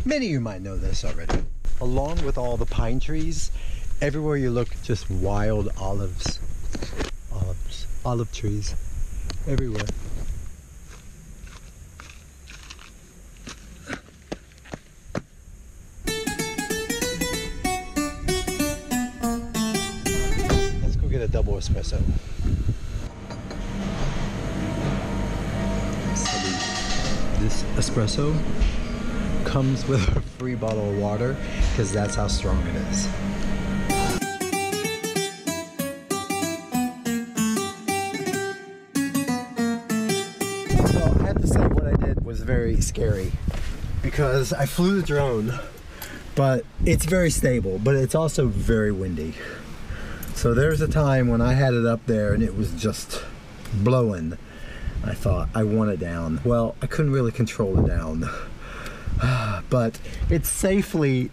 Many of you might know this already. Along with all the pine trees, everywhere you look, just wild olives. Olive trees everywhere. Let's go get a double espresso. This espresso comes with a free bottle of water because that's how strong it is. So I have to say what I did was very scary because I flew the drone, but it's very stable, but it's also very windy. So there's a time when I had it up there and it was just blowing. I thought, I want it down. Well, I couldn't really control it down. But it's safely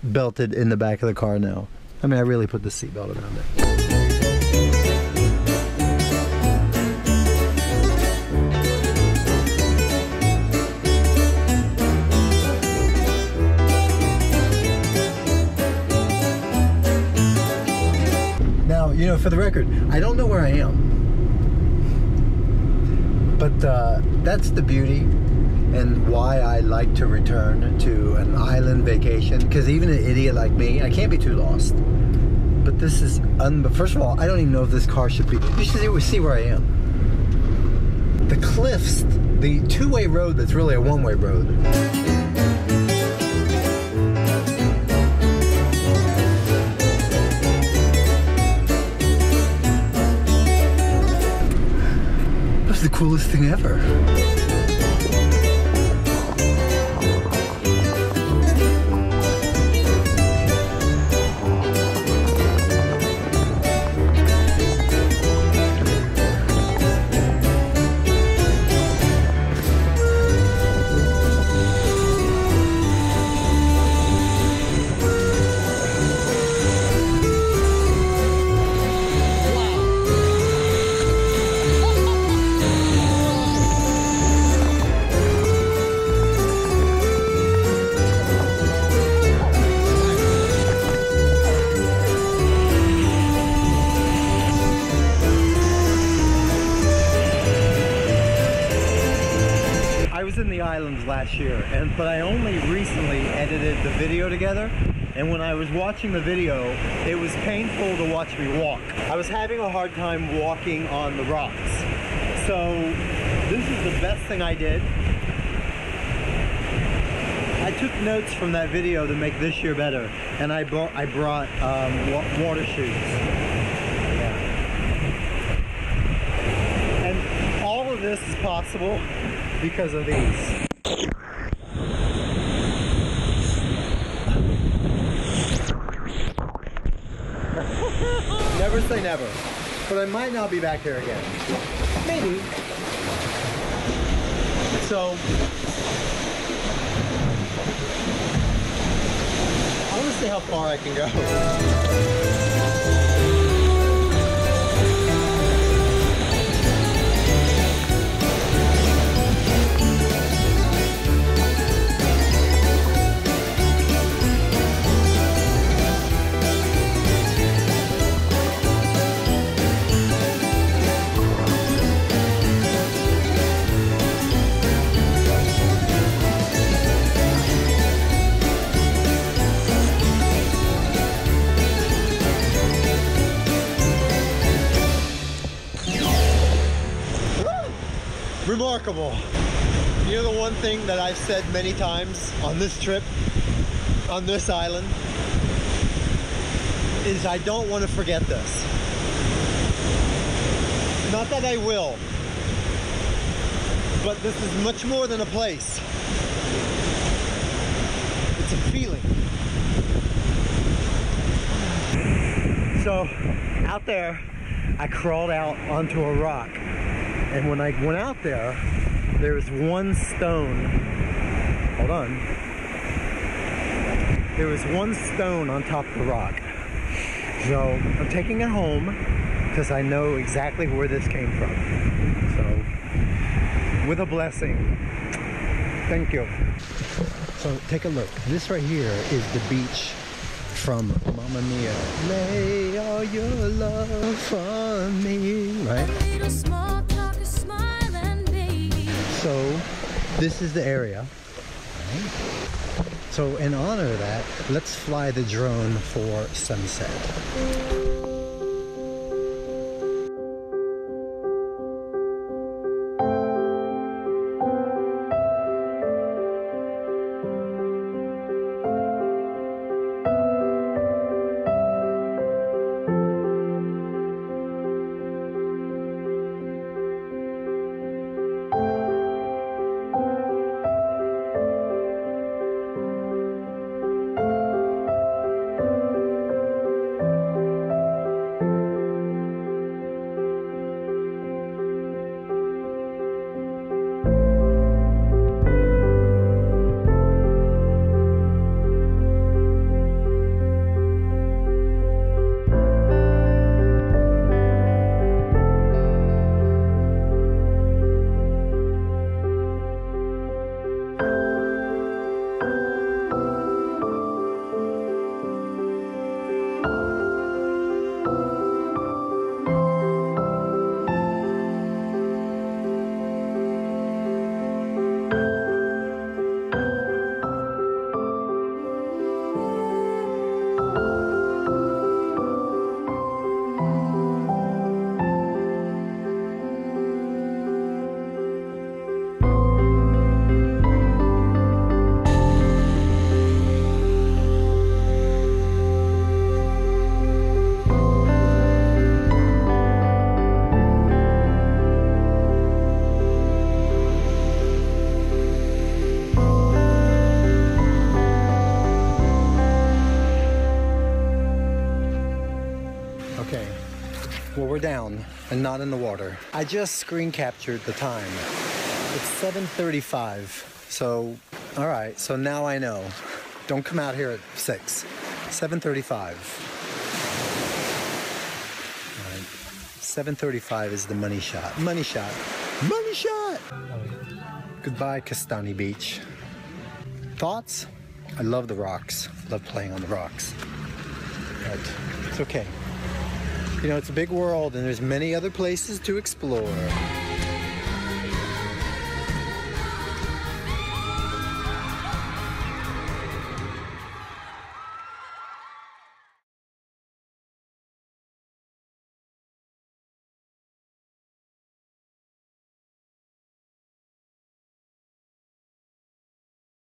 belted in the back of the car now. I mean, I really put the seatbelt around it. Now, you know, for the record, I don't know where I am. But that's the beauty and why I like to return to an island vacation, because even an idiot like me, I can't be too lost. But this is, first of all, I don't even know if this car should be, you should see where I am. The cliffs, the two-way road that's really a one-way road. The coolest thing ever. In the islands last year, but I only recently edited the video together, and when I was watching the video, it was painful to watch me walk. I was having a hard time walking on the rocks. So this is the best thing I did. I took notes from that video to make this year better, and I brought water shoes. Yeah. And all of this is possible because of these. Never say never, but I might not be back here again. Maybe. So I want to see how far I can go. Remarkable. You know, the one thing that I've said many times on this trip, on this island, is I don't want to forget this. Not that I will, but this is much more than a place. It's a feeling. So out there, I crawled out onto a rock. And when I went out there, there was one stone. Hold on. There was one stone on top of the rock. So I'm taking it home because I know exactly where this came from. So, with a blessing. Thank you. So take a look. This right here is the beach from Mamma Mia. Lay all your love on me, right? So this is the area. Right? So in honor of that, let's fly the drone for sunset. Well, we're down and not in the water. I just screen captured the time. It's 7:35. So, all right, so now I know. Don't come out here at 6. 7:35. All right. 7:35 is the money shot. Money shot. Money shot! Goodbye, Castani Beach. Thoughts? I love the rocks. Love playing on the rocks. But it's okay. You know, it's a big world and there's many other places to explore.